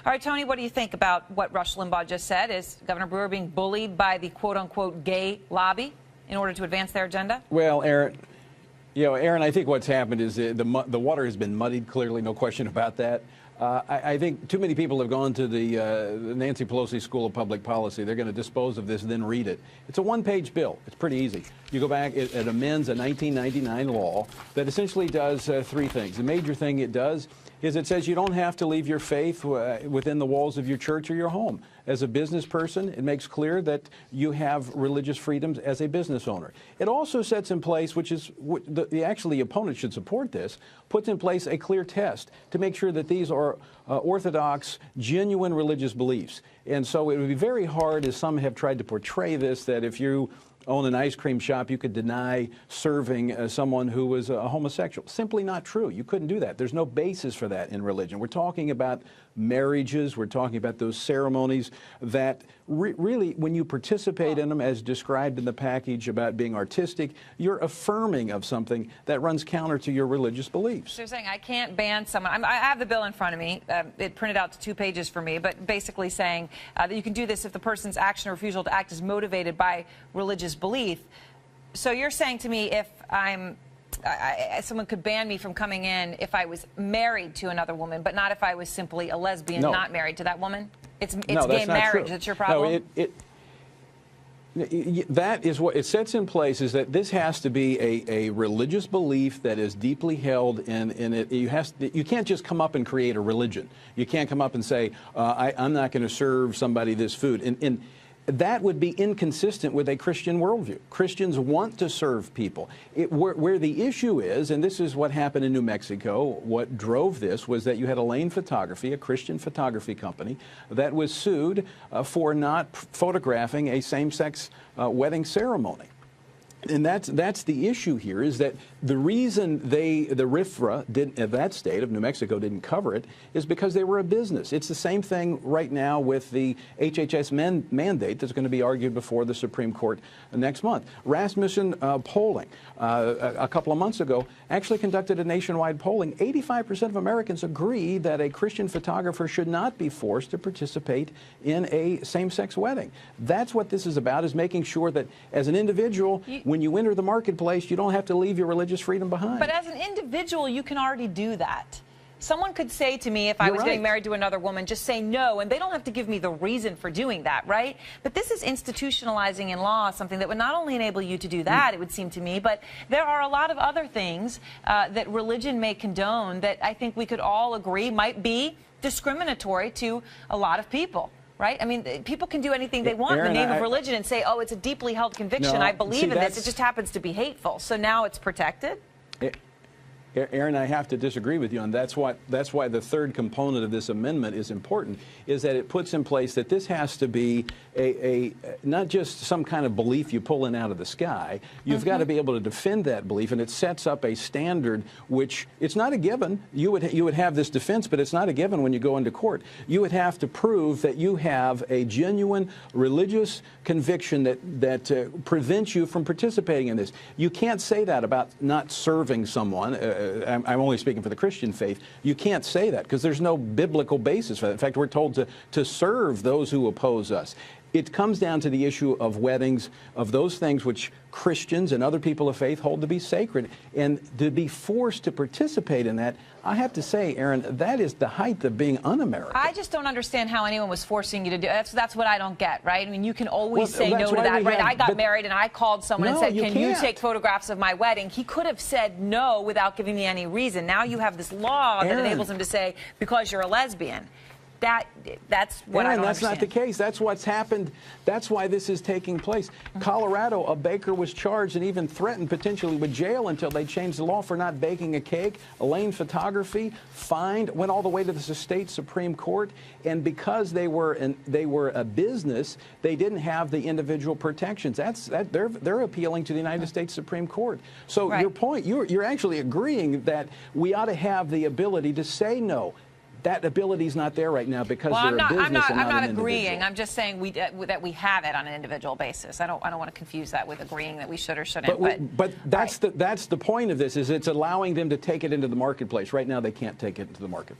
All right, Tony, what do you think about what Rush Limbaugh just said? Is Governor Brewer being bullied by the quote-unquote gay lobby in order to advance their agenda? Well, Aaron, I think what's happened is the water has been muddied, clearly, no question about that. I think too many people have gone to the Nancy Pelosi School of Public Policy. They're going to dispose of this, then read it. It's a one-page bill. It's pretty easy. You go back, it amends a 1999 law that essentially does three things. The major thing it does is it says you don't have to leave your faith within the walls of your church or your home. As a business person, it makes clear that you have religious freedoms as a business owner. It also sets in place, which is actually the opponent should support this, puts in place a clear test to make sure that these are orthodox, genuine religious beliefs. And so it would be very hard, as some have tried to portray this, that if you own an ice cream shop, you could deny serving someone who was a homosexual. Simply not true. You couldn't do that. There's no basis for that in religion. We're talking about marriages. We're talking about those ceremonies that really, when you participate in them, as described in the package about being artistic, you're affirming of something that runs counter to your religious beliefs. So you're saying I can't ban someone. I have the bill in front of me. It printed out to 2 pages for me, but basically saying that you can do this if the person's action or refusal to act is motivated by religious belief. So you're saying to me, if someone could ban me from coming in if I was married to another woman, but not if I was simply a lesbian, not married to that woman? It's no, gay marriage. True. That's your problem? No, that is what it sets in place, is that this has to be a religious belief that is deeply held in it. You can't just come up and create a religion. You can't come up and say, I'm not going to serve somebody this food. And that would be inconsistent with a Christian worldview. Christians want to serve people. Where the issue is, and this is what happened in New Mexico, what drove this was that you had Lane Photography, a Christian photography company, that was sued for not photographing a same-sex wedding ceremony. And that's the issue here, is that the reason the RFRA of that state of New Mexico didn't cover it is because they were a business. It's the same thing right now with the HHS mandate that's going to be argued before the Supreme Court next month. Rasmussen polling a couple of months ago actually conducted a nationwide polling. 85% of Americans agree that a Christian photographer should not be forced to participate in a same-sex wedding. That's what this is about, is making sure that as an individual, when you enter the marketplace, you don't have to leave your religious freedom behind. But as an individual, you can already do that. Someone could say to me, if I was getting married to another woman, just say no, and they don't have to give me the reason for doing that, right? But this is institutionalizing in law something that would not only enable you to do that, it would seem to me, but there are a lot of other things that religion may condone that I think we could all agree might be discriminatory to a lot of people. Right? I mean, people can do anything they want in the name of religion and say, oh, it's a deeply held conviction. I believe in this. It just happens to be hateful. So now it's protected? Aaron, I have to disagree with you, and that's why the third component of this amendment is important, is that it puts in place that this has to be not just some kind of belief you pull in out of the sky. You've got to be able to defend that belief, and it sets up a standard which it's not a given. You would have this defense, but it's not a given when you go into court. You would have to prove that you have a genuine religious conviction that prevents you from participating in this. You can't say that about not serving someone. I'm only speaking for the Christian faith. You can't say that because there's no biblical basis for that. In fact, we're told to serve those who oppose us. It comes down to the issue of weddings, of those things which Christians and other people of faith hold to be sacred. And to be forced to participate in that, I have to say, Aaron, that is the height of being un-American. I just don't understand how anyone was forcing you to do it. That's what I don't get, right? I mean, you can always say no to that, right? I got married and I called someone and said, can you take photographs of my wedding? He could have said no without giving me any reason. Now you have this law that enables him to say, because you're a lesbian. That's what I don't understand. That's not the case. That's what's happened. That's why this is taking place. Colorado, a baker was charged and even threatened potentially with jail until they changed the law for not baking a cake. Lane Photography fined, went all the way to the state Supreme Court, and because they were a business, they didn't have the individual protections. They're appealing to the United States Supreme Court. So your point, you're actually agreeing that we ought to have the ability to say no. That ability is not there right now because they're a business and not an individual. I'm not agreeing. I'm just saying that we have it on an individual basis. I don't want to confuse that with agreeing that we should or shouldn't. But that's the point of this, is it's allowing them to take it into the marketplace. Right now they can't take it into the marketplace.